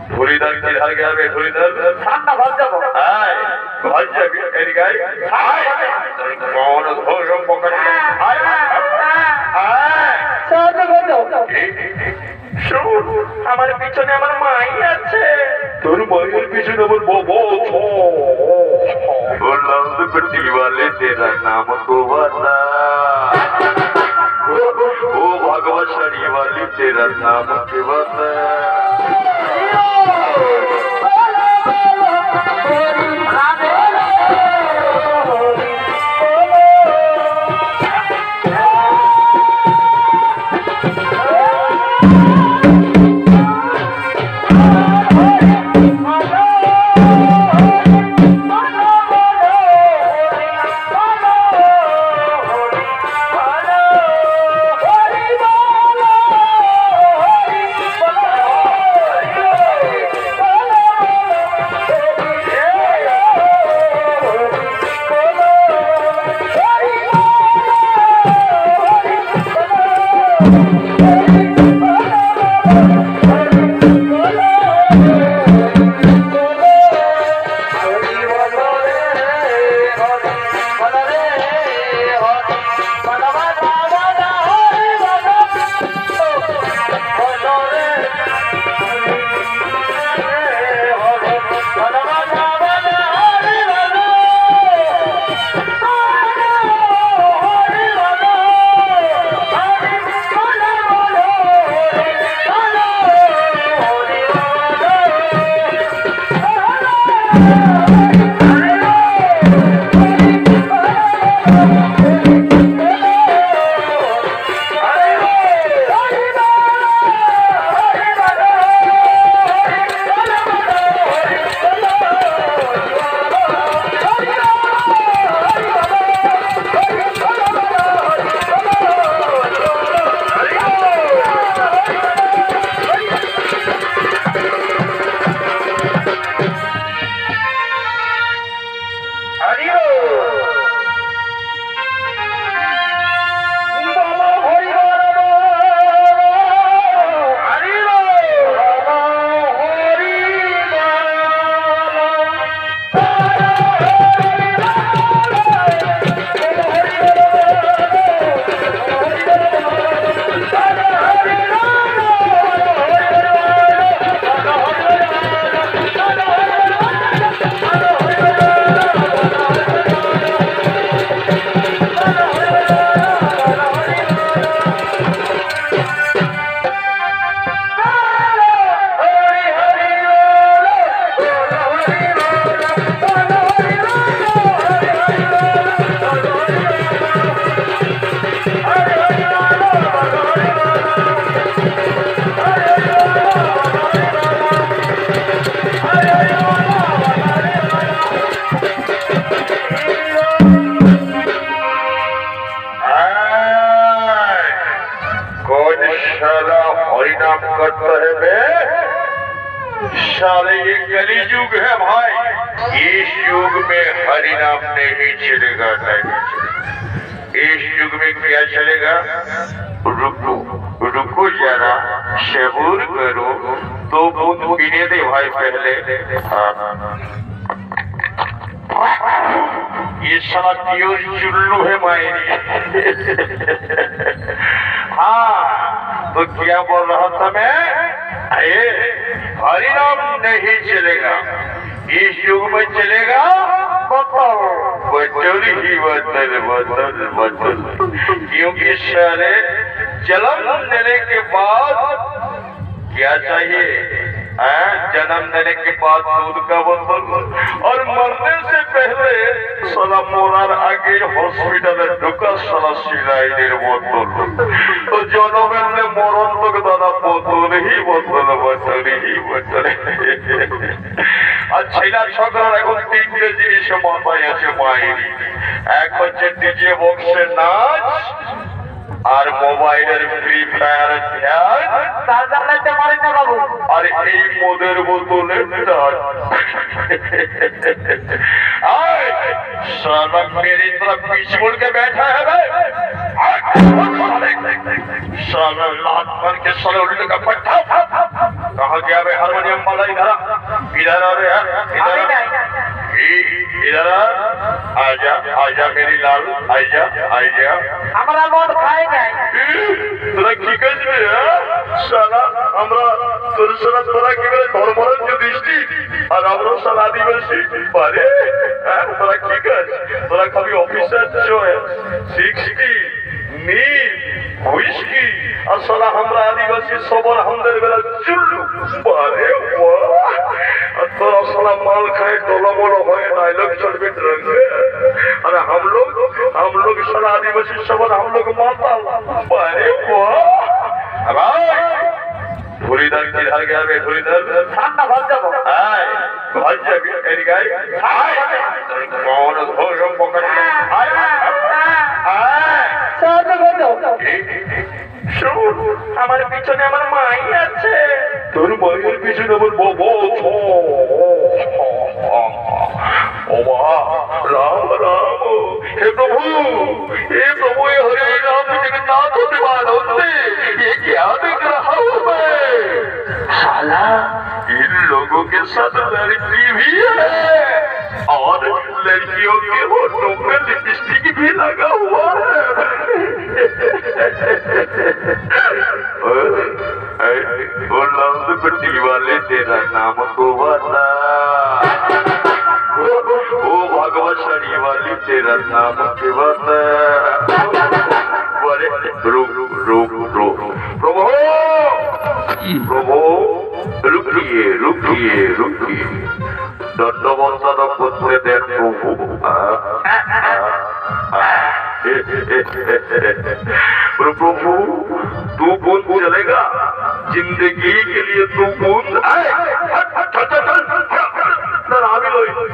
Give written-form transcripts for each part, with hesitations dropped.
ধুলিদার কিধার গেবে ধুলিদার ঠান্ডা ভাল যাব আয় ভাল যাবি এদিকে আয় আয় তোর কোন ঘোর পকড় আয় আয় সাহায্য করো শুন আমার পিছনে আমার মাই আছে তোর মায়ের পিছনে আমার বাবা বললাম তো পট্টি वाले तेरा नाम को बता ओ भगवती वाली तेरा नाम के बता हरिनाम करता है बे साले ये कली युग है भाई इस युग में हरिनाम नहीं चलेगा नहीं इस युग में क्या चलेगा रुको रुको जरा सबूर करो तो बूंद पीने दे भाई पहले ये साला क्यों चुल्लू है मायरी हाँ तो क्या बोल रहा था मैं हरिनाम नहीं चलेगा इस युग में चलेगा बटोल ही बटोल क्योंकि सारे जन्म लेने के बाद क्या चाहिए जन्म लेने के बाद दूध का बोतल और मरने से पहले साला मोरार आगे हॉस्पिटल ढुका साला सिलाइনের बोतल तो जन्म में मरण तक दादा बोतल ही बोतल আর ছেলা ছকরার এখন তিনটে জিনিস মাথায় আছে মায়ের এক হচ্ছে ডিজে বক্সের নাচ আর মোবাইলের ফ্রি ফায়ার ধ্যান চার্জার লাইতে মারে না বাবু আর এই মদের বোতলের নাচ आए साला मेरी तरफ पीछे मुड़ के बैठा है बे साला लात मार के साले उल्टे का पट्टा कहाँ गया बे हारमोनियम वाला इधर इधर आ रे इधर आजा मेरी लाल आजा आजा हमारा मौत खाए जाए তোরা কি করছিস শালা আমরা তোর সারা তোরা কি করে ধর্মরাজ্য দৃষ্টি আর আমরা শালা আদিবাসী পারে তোরা কি করছিস তোরা খাবি অফিসার চয়েস 60 নি হুইস্কি আর শালা আমরা আদিবাসী সবার আমাদের বেলা চুল্লু পারে और তোরা শালা মাল খায় ডলামলো হয় ডায়লগ চলবে রঙে और हम लोग सारा आदिवासी सबर हम लोग माता अरे भाई धुरीधर किधर गया बे धुरीधर ঠান্ডা ভাত যাবো हाय भाई जाबी एरी गाय हाय कौन घोष पकड़ हाय हाय সাহায্য করো শুন আমার পিছনে আমার মাই আছে তোর মায়ের পিছনে আমার বাবা ओ राम राम हे प्रभु ये हरे राम जगन्नाथ देवानंद ये क्या देख रहा हूँ मैं साला इन लोगों के साथ लड़की भी है और लड़कियों के होठों पे लिपस्टिक भी लगा हुआ है वो लंद पट्टी वाले तेरा नाम को बता ओ भगवत शनि वाली तेरा नाम के बता रुक रुक रुक प्रभु प्रभु रुकिए रुकिए रुकिए दंडवंदन करते देन प्रभु प्रभु तू बूंद चलेगा जिंदगी के लिए तू बूंद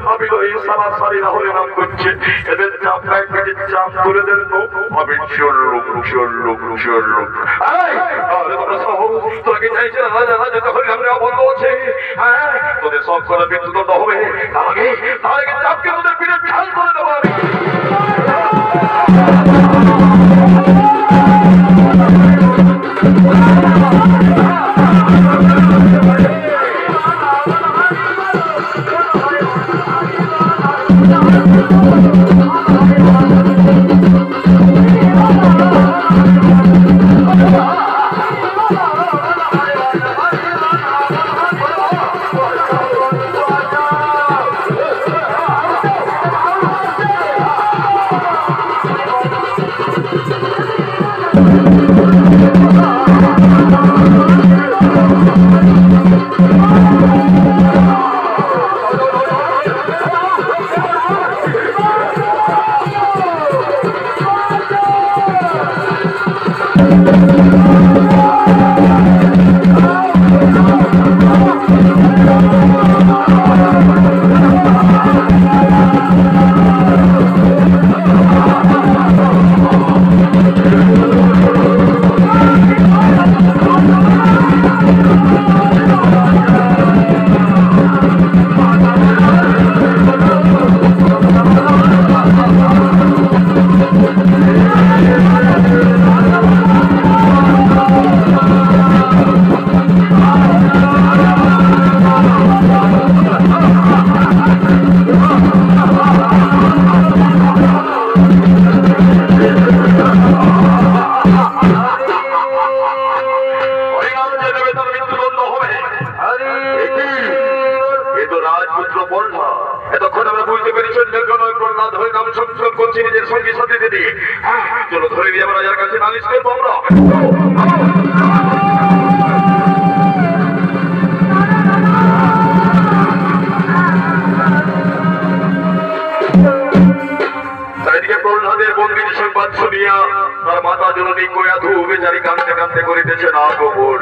আমি লই সারা সারি না হলে নাম করছে এদের চাপ গায়ে পেটে চাপ তুলে দেন তো আমি চললুক তাহলে তোমরা সহ তোকে চাইছে রাজা রাজা তখন আমরা বন্ধ আছে তোদের সব করে মৃত্যুদণ্ড হবে তার আগে চাপকে তোদের পিঠে ঢাল করে দেবো আমি चलो धरे दिए राजार का नालिश करबो আমরা তাইদিকে প্রহ্লাদের বন্দির সংবাদ শুনিয়া তার মাতা জননী কয়া ধু বেচারি কাঁদতে কাঁদতে করিতেছে না গোবর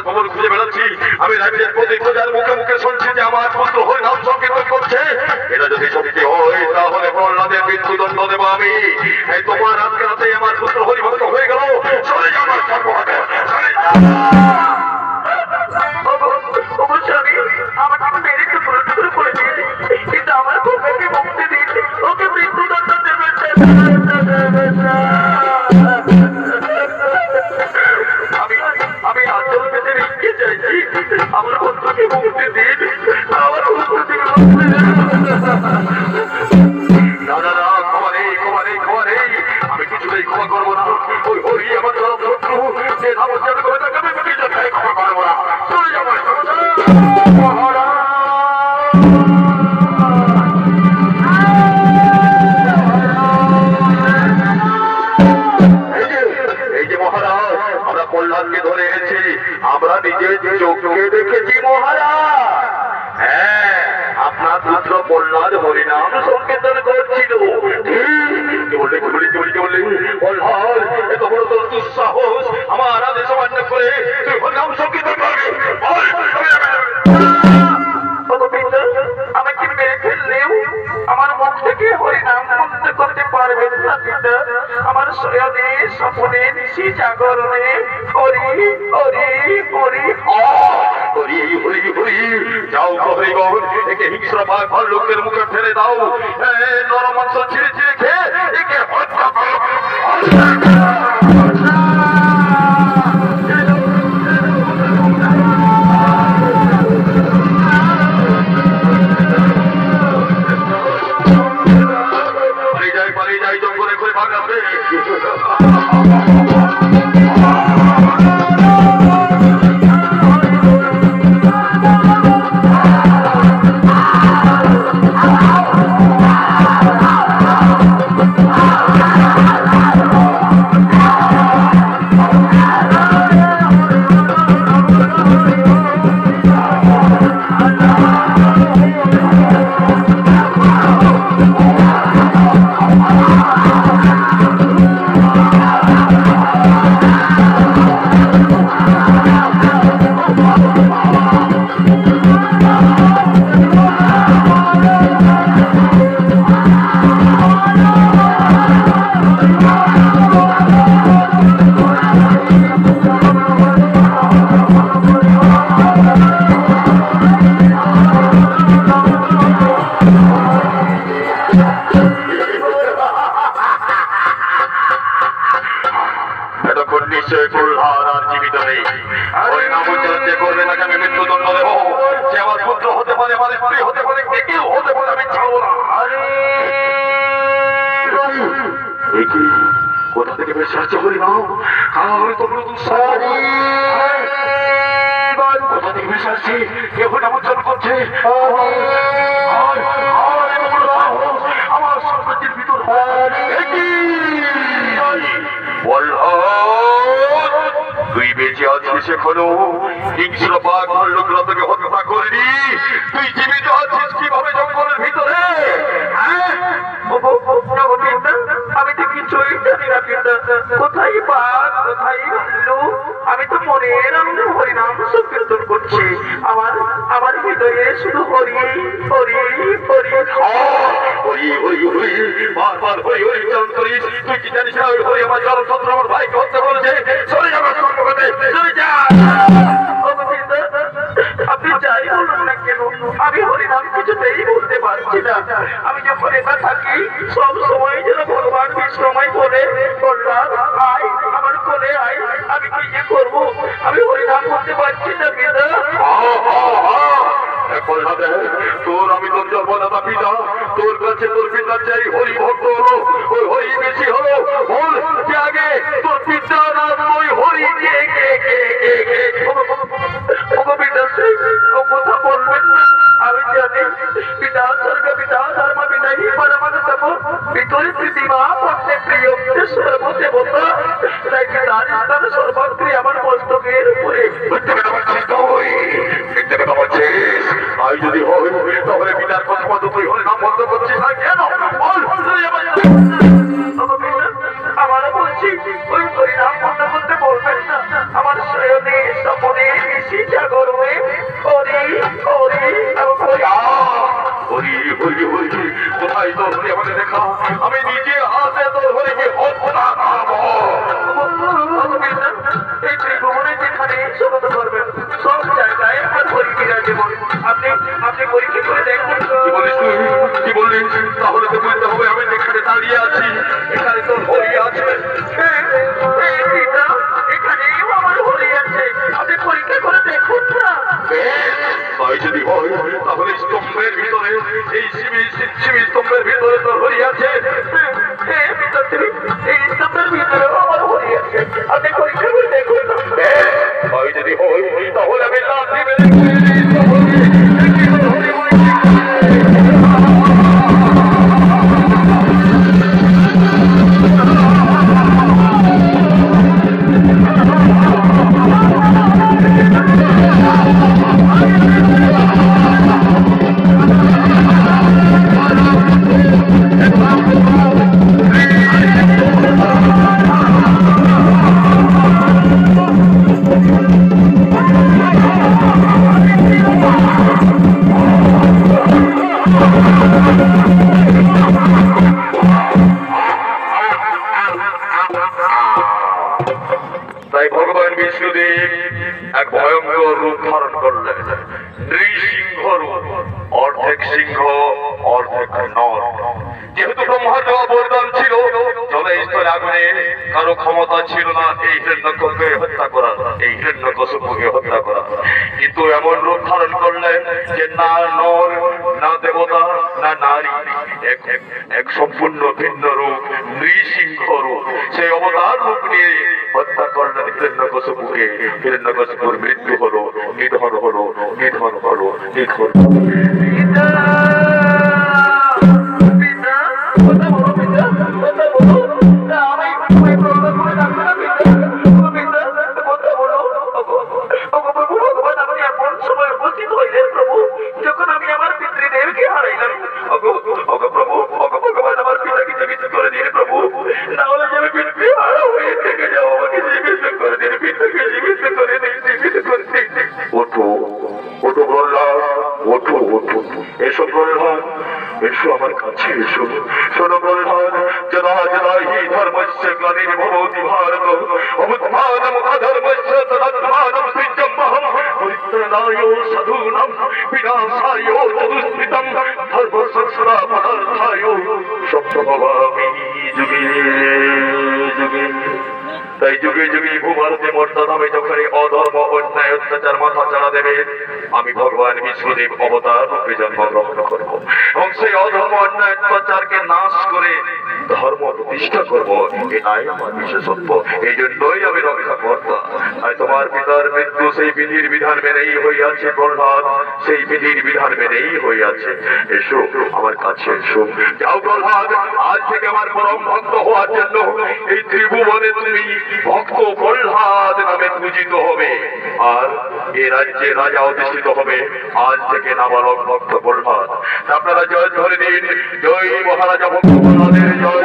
খবর খুঁজে বেড়াচ্ছি, আমি রাজ্যের প্রতি প্রজার মুখে মুখে শুনছি যে আমার পুত্র হরি নাম সংকীর্তন করছে। এটা যদি সত্যি হয় তাহলে প্রহ্লাদের মৃত্যুদণ্ড দেবো আমি। এই তোমার আজকে রাতে আমার পুত্র হরিভক্ত হয়ে গেল। চলে যাও আমার সর্বহাতে, চলে যাও। অবশ্যই আমাকে মেরে টুকরো টুকরো করে দিয়ে কিন্তু আমার কন্যাকে মুক্তি দিন, ওকে মৃত্যুদণ্ড দেবেন না। আমি আচল পেতে রেখে চাইছি, আমার কন্যাকে মুক্তি দিন, আমার কন্যাকে মুক্তি দিন। দাদা ক্ষমা নেই, ক্ষমা নেই, ক্ষমা নেই, আমি কিছুতেই ক্ষমা করবো না। ওই হরি আমার চরম শত্রু, যে নাম উচ্চারণ করে তাকে আমি কিছুতেই ক্ষমা করবো না। চলে যাবো এই যে মহারাজ, আমরা প্রহ্লাদকে ধরে এনেছি, আমরা নিজের চোখে দেখেছি মহারাজ। হ্যাঁ, আপনার পুত্র প্রহ্লাদ হরিনাম সংকীর্তন করছিল। প্রহ্লাদ এত বড় তোর দুঃসাহস, আমার আদেশ অমান্য করে তুই হরিনাম সংকীর্তন করবি? আমাকে মেরে ফেললেও আমার মুখ থেকে হরিনাম বন্ধ করতে পারবেন না পিতা। আমার শয়নে স্বপ্নে নিশি জাগরণে হরি হরি হরি হরি হরি হরি। যাও হরিগণ, একে হিংস্র বাঘ ভাল্লুকের মুখে ফেলে দাও। নরম মাংস ছিঁড়ে ছিঁড়ে খেয়ে একে হত্যা করো। পালিয়ে যাই জঙ্গলে করে ভাগাবে। এতক্ষণ নিশ্চয় প্রহ্লাদ আর জীবিত নেই। ওই নাম উচ্চারণ যে করবে তাকে আমি মৃত্যুদণ্ড দেবো। সে আমার পুত্র হতে পারে, আমার স্ত্রী হতে পারে, কে কেউ হতে পারে, আমি ছাড়বো না। কোথা থেকে বেশ সাহায্য করি না, কোথা থেকে বেশ আসছি, কেউ নাম উচ্চারণ করছে। আমার সন্ততির ভিতর তুই বেঁচে আছিস এখনো? হিংস্র বাঘ ভাল্লুকরা তোকে হত্যা করেনি, তুই জীবিত আছিস কিভাবে জঙ্গলের ভিতরে? আমি তো কিছুই জানি না পিতা। কোথায় বাঘ, কোথায় ভাল্লুক, আমি তো মনের আনন্দে হরিনাম সংকীর্তন করছি। আমার হৃদয়ে শুধু হরি হরি হরি হরি হরি হরি, বারবার হরি হরি উচ্চারণ করিস। তুই কি জানিস না ওই হরি আমার চরম শত্রু, আমার ভাইকে হত্যা করেছে? চলে যাবে কর্মকর্তে, চলে যা। আপনি যাই বলুন না কেন, আমি হরিনাম কিছুতেই বলতে পারছি না। আমি যখন একা থাকি সব সময় যেন ভগবান বিষ্ণুময় বলে, প্রহ্লাদ আয় আমার কোলে আয়। আমি কি যে করবো, আমি হরিনাম বলতে পারছি না পিতা। তোর আমি তোর জন্মদাতা পিতা, তোর কাছে তোর পিতা চাই হরি ভক্ত হলো, ওই হরি বেশি হলো। বল যে আগে তোর পিতা না ওই হরি কে কে কে কে কে? পিতা কথা বলবেন না, আমি জানি পিতা স্বর্গ পিতা ধর্ম পিতা হি পরমাত্ম ভিতরে প্রতিমা পড়তে প্রিয় সর্বদেবতা, তাই পিতার স্থান সর্বত্রী আমার মস্তকের উপরে। তাই যদি হয় তাহলে পিতার কথা মতো তুই হলে নাম বন্ধ করছিস না কেন? আমার বলছি ওই হরিনাম বন্ধ করতে বলবেন না। আমার শয়নে স্বপ্নে ভগবান বিষ্ণুদেব এক ভয়ঙ্কর রূপ ধারণ করলেন, নৃসিংহ রূপ, অর্ধেক সিংহ অর্ধেক নর। যেহেতু ব্রহ্মার দেওয়া বরদান ছিল, জলস্থলে আগুনে কারো ক্ষমতা ছিল না এই হিরণ্যকশিপুকে হত্যা করা, এই হিরণ্যকশিপুকে হত্যা করা। কিন্তু এমন রূপ ধারণ করলেন যে না নর, না দেবতা, না নারী, এক সম্পূর্ণ ভিন্ন রূপ, নৃসিংহ রূপ। সেই অবতার রূপ নিয়ে হত্যা করলেন হিরণ্যকশিপুকে। হিরণ্যকশিপুর মৃত্যু হলো, নিধন হলো, নিধন হলো, নিধন। যখন আমি আমার পিতৃদেবকে হারাইলাম, প্রভু ভগবান আমার পিতাকে জীবিত করে দিন প্রভু, না হলে যে আমি পিতৃ হারা হয়ে থেকে যাবো, আমাকে জীবিত করে দিন, পিতাকে জীবিত করে দিন, জীবিত করে দিন। ওঠো ওঠো প্রহ্লাদ, ওঠো ওঠো, এসো প্রহ্লাদ, এসো আমার কাছে এসো। শোনো প্রহ্লাদ, যদা যদা হি ধর্মস্য গ্লানির্ভবতি ভারত অবুত্থানম অধর্মস্য তদাত্মানম সৃজম্যহম পরিত্রাণায় সাধূনাং বিনাশায় চতুষ্কৃতম ধর্ম সংস্থাপনার্থায় সম্ভবামি যুগে যুগে। তাই যুগে যুগে ভূভারতে মর্যাদামে যখন অধর্ম অন্যায় অত্যাচার মাথা চাড়া দেবে, আমি ভগবান বিষ্ণুদেব অবতার রূপে জন্মগ্রহণ করবো এবং সেই অধর্ম অন্যায় অত্যাচারকে নাশ করে ধর্ম প্রতিষ্ঠা করবো। এটাই আমার বিশেষত্ব, এই জন্যই আমি রক্ষা করতাম। আর তোমার পিতার মৃত্যু সেই বিধির বিধান মেনেই হইয়াছে প্রহ্লাদ, সেই বিধির বিধান মেনেই হইয়াছে। এসো আমার কাছে এসো। যাও প্রহ্লাদ, আজ থেকে আমার পরম ভক্ত হওয়ার জন্য এই ত্রিভুবনে তুমি ভক্ত প্রহ্লাদ নামে পূজিত হবে, আর এ রাজ্যে রাজা অধিষ্ঠিত হবে। আজ থেকে নাবালক ভক্ত প্রহ্লাদ। আপনারা জয় ধরে দিন, জয় মহারাজা ভক্ত প্রহ্লাদের জয়।